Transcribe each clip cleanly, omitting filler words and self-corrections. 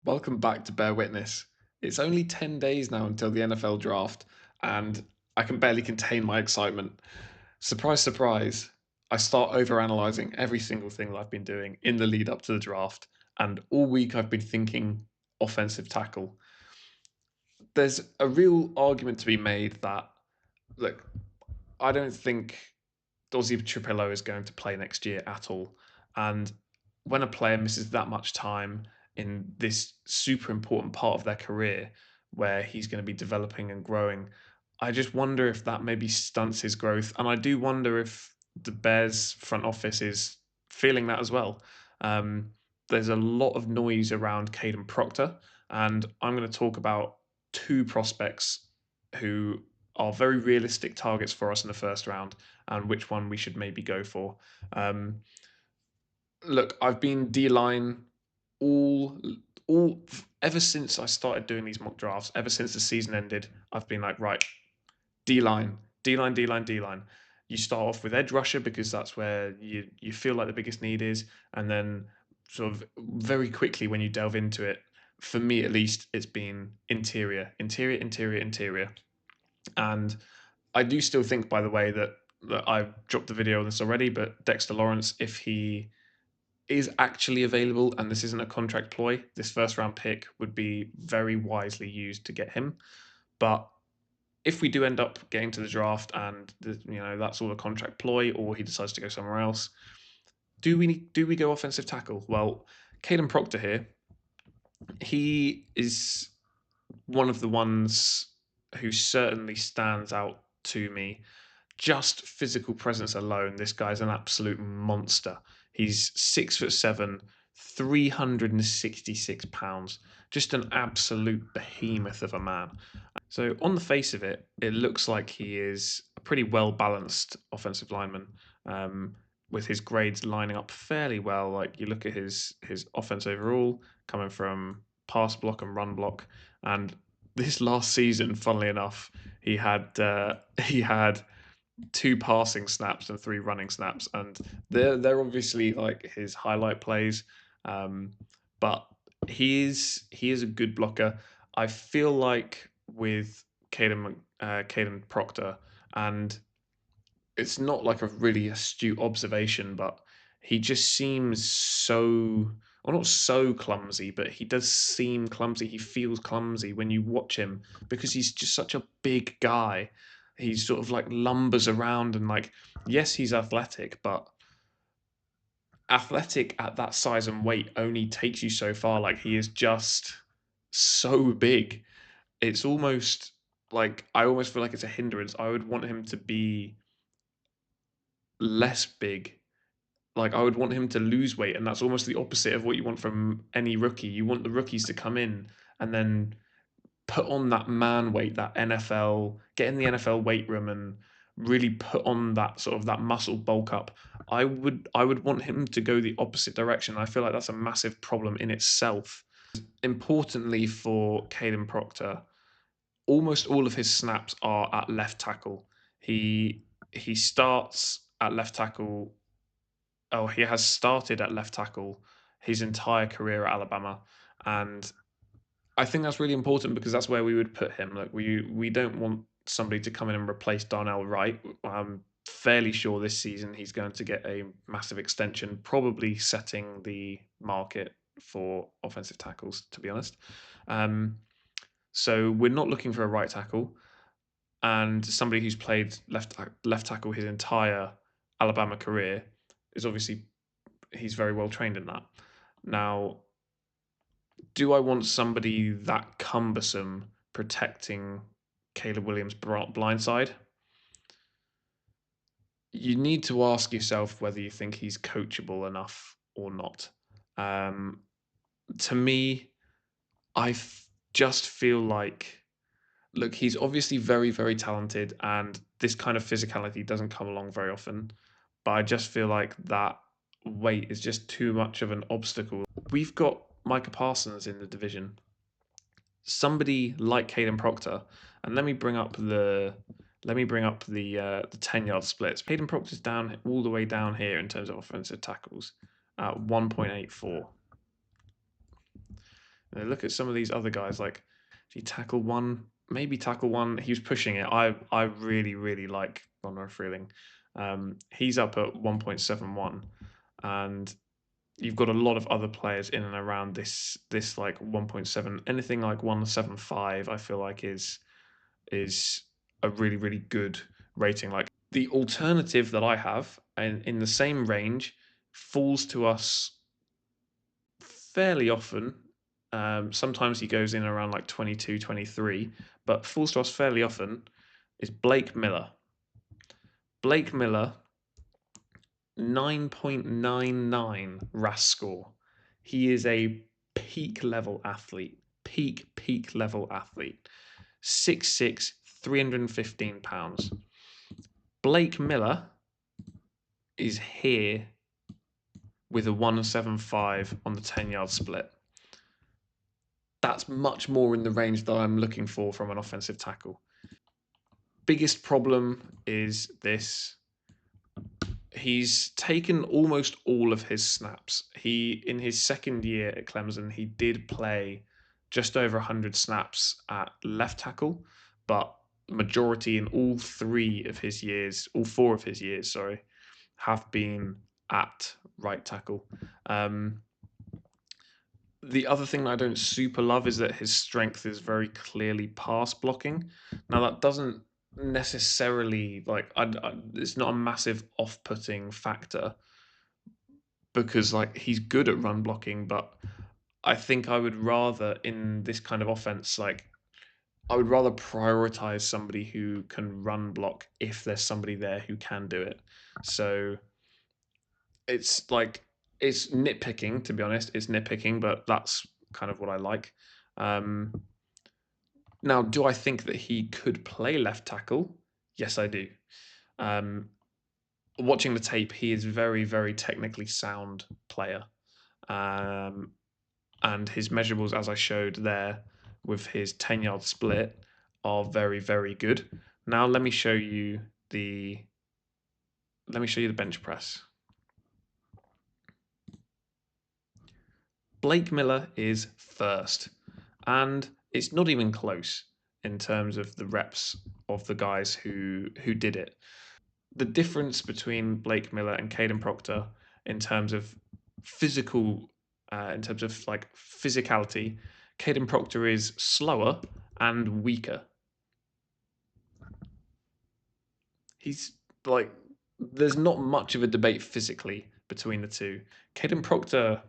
Welcome back to Bear Witness. It's only 10 days now until the NFL draft, and I can barely contain my excitement. Surprise, surprise, I start overanalyzing every single thing that I've been doing in the lead up to the draft, and all week I've been thinking offensive tackle. There's a real argument to be made that, look, I don't think Dozzy Trapillo is going to play next year at all. And when a player misses that much time in this super important part of their career where he's going to be developing and growing, I just wonder if that maybe stunts his growth. And I do wonder if the Bears front office is feeling that as well. Um, there's a lot of noise around Caden Proctor, and I'm going to talk about two prospects who are very realistic targets for us in the first round and which one we should maybe go for. Um, look, I've been D line all all ever since I started doing these mock drafts. Ever since the season ended, I've been like, right, D line, D line, D line, D line. You start off with edge rusher because that's where you feel like the biggest need is, and then sort of very quickly when you delve into it, for me at least, it's been interior, interior, interior, interior. And I do still think, by the way, that I've dropped the video on this already, but Dexter Lawrence, if he is actually available and this isn't a contract ploy, this first round pick would be very wisely used to get him. But if we do end up getting to the draft and that's all a contract ploy, or he decides to go somewhere else, do we go offensive tackle? Well, Caden Proctor here, he is one of the ones who certainly stands out to me. Just physical presence alone, this guy's an absolute monster. He's 6'7", 366 pounds, just an absolute behemoth of a man. So on the face of it, it looks like he is a pretty well balanced offensive lineman, um, with his grades lining up fairly well. Like you look at his offense overall, coming from pass block and run block, and this last season, funnily enough, he had he had two passing snaps and three running snaps, and they're obviously like his highlight plays. Um, but he is a good blocker. I feel like with Caden Proctor, and it's not like a really astute observation, but he just seems so, well, not so clumsy, but he does seem clumsy. He feels clumsy when you watch him because he's just such a big guy. He sort of like lumbers around and like, yes, he's athletic, but athletic at that size and weight only takes you so far. Like he is just so big. It's almost like I almost feel like it's a hindrance. I would want him to be less big. Like I would want him to lose weight, and that's almost the opposite of what you want from any rookie. You want the rookies to come in and then put on that man weight, that NFL, get in the NFL weight room and really put on that sort of that muscle bulk up. I would want him to go the opposite direction. I feel like that's a massive problem in itself. Importantly for Caden Proctor, almost all of his snaps are at left tackle. He starts at left tackle. Oh, he has started at left tackle his entire career at Alabama, and I think that's really important because that's where we would put him. Like we don't want somebody to come in and replace Darnell Wright. I'm fairly sure this season he's going to get a massive extension, probably setting the market for offensive tackles. To be honest, um, so we're not looking for a right tackle and somebody who's played left tackle his entire Alabama career is obviously he's very well trained in that. Now, do I want somebody that cumbersome protecting Caleb Williams' blind side? You need to ask yourself whether you think he's coachable enough or not. Um, to me, just feel like, look, he's obviously very, very talented, and this kind of physicality doesn't come along very often. But I just feel like that weight is just too much of an obstacle. We've got Micah Parsons in the division, somebody like Caden Proctor, and let me bring up the 10-yard splits. Caden Proctor's down all the way down here in terms of offensive tackles at 1.84. Look at some of these other guys. Like, if you tackle one, maybe tackle one. He was pushing it. I really really like Conor Freeling. He's up at 1.71, and you've got a lot of other players in and around this like 1.7. Anything like 1.75, I feel like is a really really good rating. Like the alternative that I have, and in the same range, falls to us fairly often. Sometimes he goes in around like 22, 23, but falls to us fairly often is Blake Miller. Blake Miller, 9.99 RAS score. He is a peak level athlete. Peak level athlete. 6'6", 315 pounds. Blake Miller is here with a 175 on the 10-yard split. That's much more in the range that I'm looking for from an offensive tackle. Biggest problem is this: he's taken almost all of his snaps. He, in his second year at Clemson, he did play just over 100 snaps at left tackle, but majority in all four of his years, sorry, have been at right tackle. The other thing that I don't super love is that his strength is very clearly pass blocking. Now that doesn't necessarily it's not a massive off-putting factor because like he's good at run blocking, but I think I would rather in this kind of offense I would rather prioritize somebody who can run block if there's somebody there who can do it. So it's like it's nitpicking, to be honest. It's nitpicking, but that's kind of what I like. Um, Now, do I think that he could play left tackle? Yes, I do. Um, Watching the tape, he is very, very technically sound player, um, and his measurables, as I showed there, with his 10-yard split, are very, very good. Now, the let me show you the bench press. Blake Miller is first, and it's not even close in terms of the reps of the guys who did it. The difference between Blake Miller and Caden Proctor in terms of in terms of like physicality, Caden Proctor is slower and weaker. He's like, there's not much of a debate physically between the two. Caden Proctor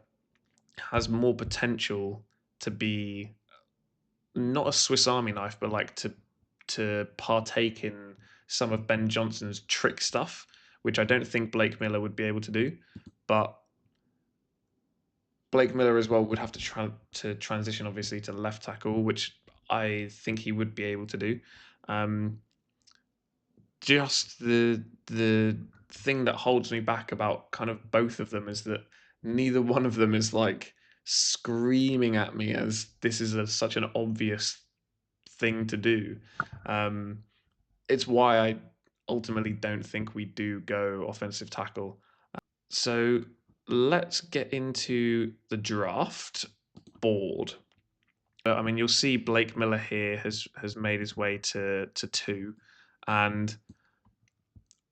has more potential to be not a Swiss Army knife, but like to partake in some of Ben Johnson's trick stuff, which I don't think Blake Miller would be able to do. But Blake Miller as well would have to transition obviously to left tackle, which I think he would be able to do. Um, just the thing that holds me back about kind of both of them is that neither one of them is like screaming at me as this is such an obvious thing to do. Um, it's why I ultimately don't think we do go offensive tackle. So let's get into the draft board. I mean, you'll see Blake Miller here has made his way to two, and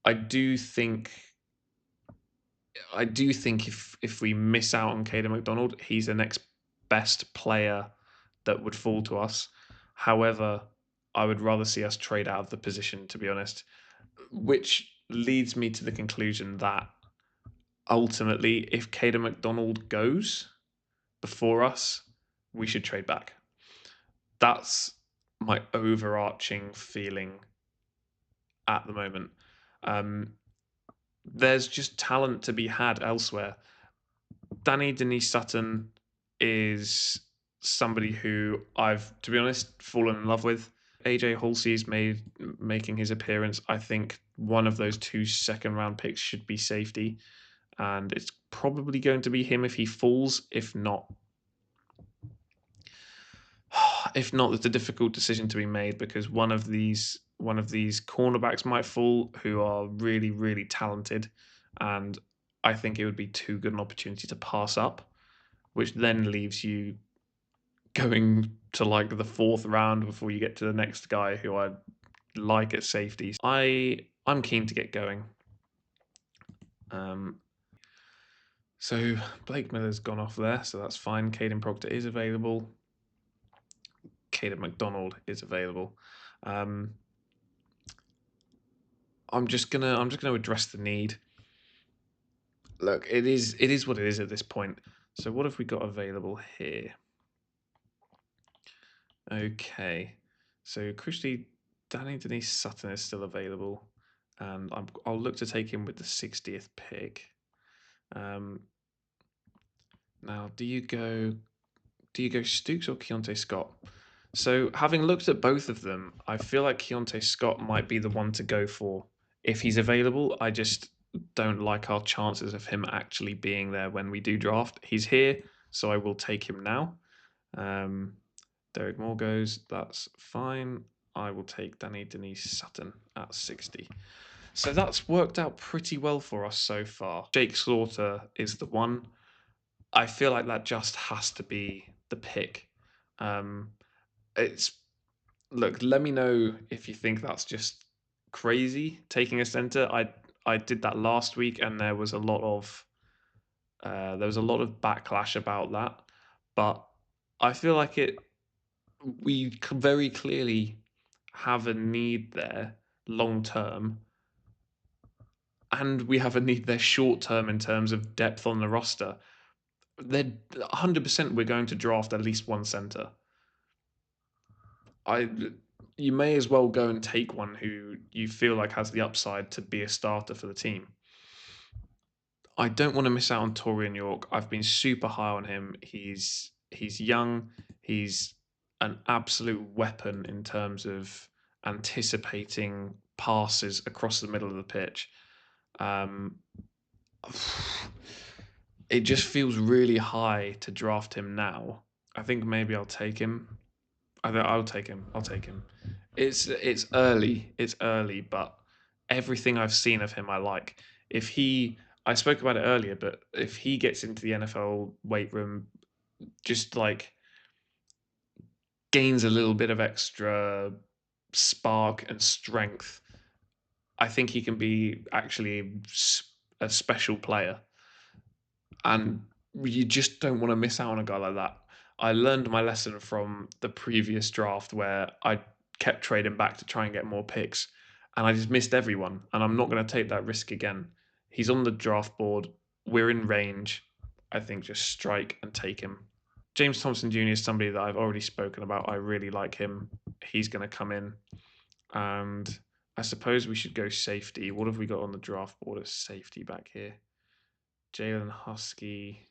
I do think if we miss out on Caden McDonald, he's the next best player that would fall to us. However, I would rather see us trade out of the position, to be honest, which leads me to the conclusion that ultimately, if Caden McDonald goes before us, we should trade back. That's my overarching feeling at the moment. Um, there's just talent to be had elsewhere. Danny Denise Sutton is somebody who I've, to be honest, fallen in love with. AJ Halsey's making his appearance. I think one of those two second round picks should be safety, and it's probably going to be him if he falls. If not, it's a difficult decision to be made because one of these cornerbacks might fall who are really really talented, and I think it would be too good an opportunity to pass up, which then leaves you going to like the fourth round before you get to the next guy who I like at safety. I'm keen to get going. So Blake Miller's gone off there, so that's fine. Caden Proctor is available. Caden McDonald is available. I'm just gonna address the need. Look, it is what it is at this point. So what have we got available here? Okay, so crucially, Danny Denise Sutton is still available, and I'll look to take him with the 60th pick. Now, do you go Stooks or Keontae Scott? So, having looked at both of them, I feel like Keontae Scott might be the one to go for if he's available. I just don't like our chances of him actually being there when we do draft. He's here, so I will take him now. Derek Moore goes, that's fine. I will take Danny Denise Sutton at 60. So that's worked out pretty well for us so far. Jake Slaughter is the one. I feel like that just has to be the pick. It's Look. Let me know if you think that's just crazy taking a center. I did that last week, and there was a lot of backlash about that. But I feel like we very clearly have a need there long term, and we have a need there short term in terms of depth on the roster. They're 100% we're going to draft at least one center. You may as well go and take one who you feel like has the upside to be a starter for the team. I don't want to miss out on Torian York. I've been super high on him. He's young. He's an absolute weapon in terms of anticipating passes across the middle of the pitch. It just feels really high to draft him now. I think maybe I'll take him. I'll take him. I'll take him. It's early. It's early, but everything I've seen of him, I like. I spoke about it earlier, but if he gets into the NFL weight room, just like gains a little bit of extra spark and strength, I think he can be actually a special player. And you just don't want to miss out on a guy like that. I learned my lesson from the previous draft where I kept trading back to try and get more picks, and I just missed everyone. And I'm not going to take that risk again. He's on the draft board. We're in range. I think just strike and take him. James Thompson Jr. is somebody that I've already spoken about. I really like him. He's going to come in. And I suppose we should go safety. What have we got on the draft board as safety back here? Jalen Husky.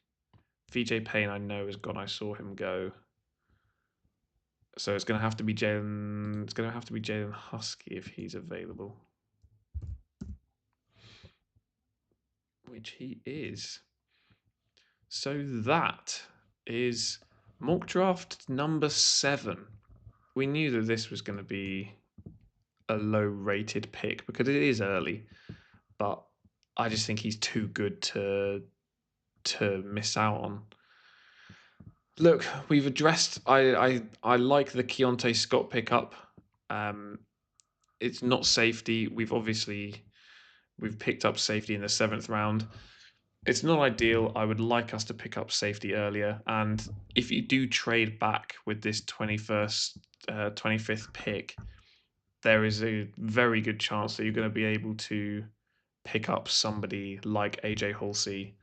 VJ Payne, I know, is gone. I saw him go. So it's going to have to be Jalen. It's going to have to be Jalen Husky if he's available, which he is. So that is mock draft number 7. We knew that this was going to be a low-rated pick because it is early, but I just think he's too good to miss out on. Look, we've addressed. I like the Keontae Scott pickup. It's not safety. We've picked up safety in the 7th round. It's not ideal. I would like us to pick up safety earlier. And if you do trade back with this 25th pick, there is a very good chance that you're going to be able to pick up somebody like AJ Halsey,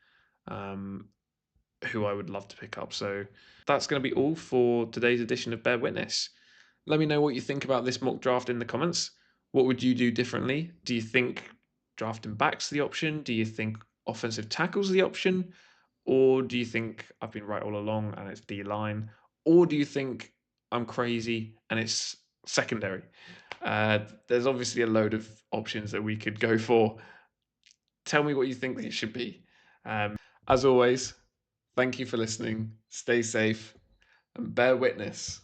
who I would love to pick up. So that's going to be all for today's edition of Bear Witness. Let me know what you think about this mock draft in the comments. What would you do differently? Do you think drafting back's the option? Do you think offensive tackle's the option? Or do you think I've been right all along and it's D-line? Or do you think I'm crazy and it's secondary? There's obviously a load of options that we could go for. Tell me what you think it should be. As always, thank you for listening. Stay safe and bear witness.